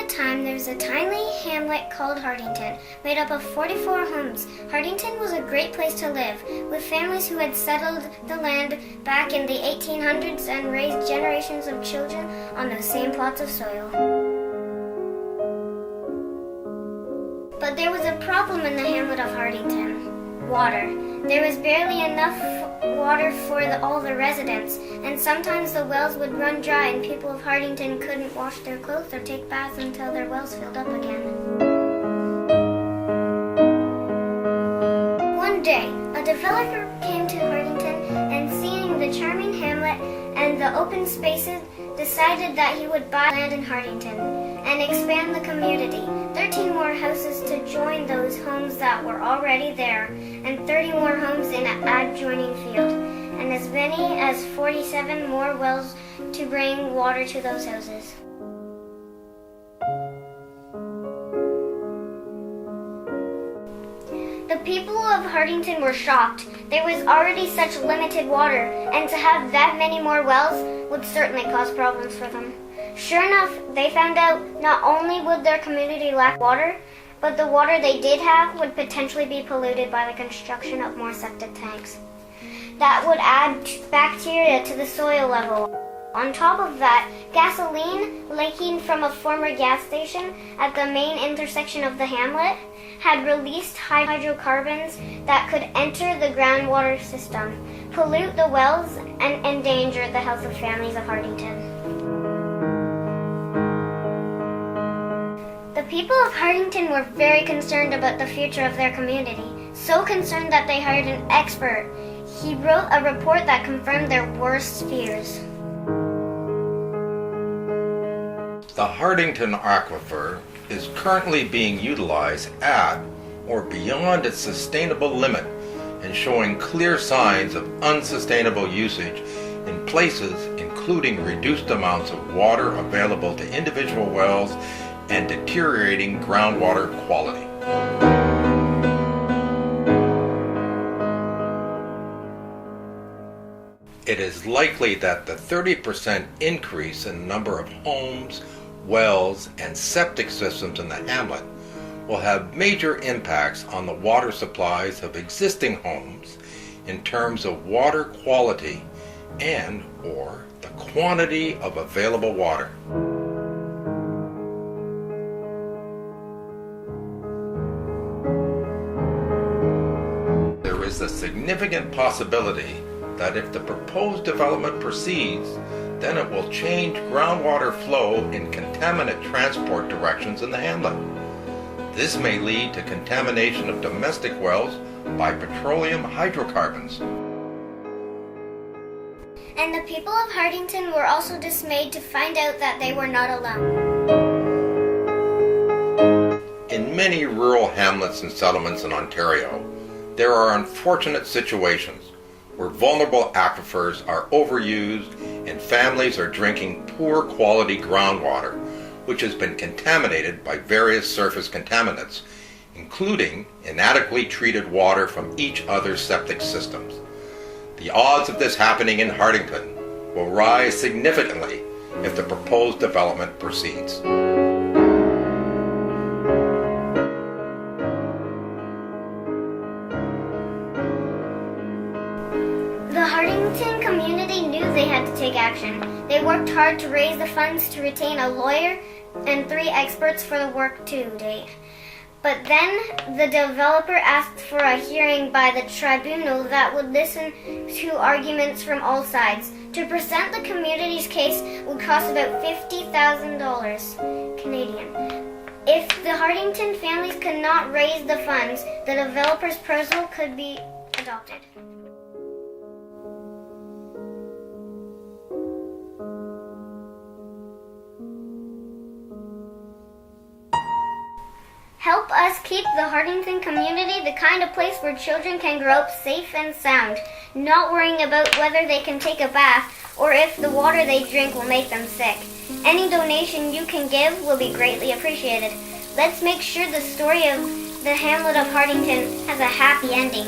time, there was a tiny hamlet called Hartington, made up of 44 homes. Hartington was a great place to live, with families who had settled the land back in the 1800s and raised generations of children on those same plots of soil. But there was a problem in the hamlet of Hartington: water. There was barely enough water for all the residents, and sometimes the wells would run dry and people of Hartington couldn't wash their clothes or take baths until their wells filled up again. One day, a developer came to Hartington and, seeing the charming hamlet and the open spaces, decided that he would buy land in Hartington and expand the community. 13 more houses to join those homes that were already there, and 30 more homes in an adjoining field, and as many as 47 more wells to bring water to those houses. The people of Hartington were shocked. There was already such limited water, and to have that many more wells would certainly cause problems for them. Sure enough, they found out not only would their community lack water, but the water they did have would potentially be polluted by the construction of more septic tanks. That would add bacteria to the soil level. On top of that, gasoline leaking from a former gas station at the main intersection of the hamlet had released hydrocarbons that could enter the groundwater system, pollute the wells, and endanger the health of families of Hartington. The people of Hartington were very concerned about the future of their community, so concerned that they hired an expert. He wrote a report that confirmed their worst fears. The Hartington Aquifer is currently being utilized at or beyond its sustainable limit and showing clear signs of unsustainable usage in places including reduced amounts of water available to individual wells and deteriorating groundwater quality. It is likely that the 30% increase in number of homes, wells, and septic systems in the hamlet will have major impacts on the water supplies of existing homes in terms of water quality and or the quantity of available water. There is a significant possibility that if the proposed development proceeds, then it will change groundwater flow in contaminant transport directions in the hamlet. This may lead to contamination of domestic wells by petroleum hydrocarbons. And the people of Hartington were also dismayed to find out that they were not alone. In many rural hamlets and settlements in Ontario, there are unfortunate situations where vulnerable aquifers are overused and families are drinking poor quality groundwater, which has been contaminated by various surface contaminants, including inadequately treated water from each other's septic systems. The odds of this happening in Hartington will rise significantly if the proposed development proceeds. The Hartington community knew they had to take action. They worked hard to raise the funds to retain a lawyer and 3 experts for the work to date. But then the developer asked for a hearing by the tribunal that would listen to arguments from all sides. To present the community's case would cost about $50,000 Canadian. If the Hartington families could not raise the funds, the developer's proposal could be adopted. Help us keep the Hartington community the kind of place where children can grow up safe and sound, not worrying about whether they can take a bath or if the water they drink will make them sick. Any donation you can give will be greatly appreciated. Let's make sure the story of the hamlet of Hartington has a happy ending.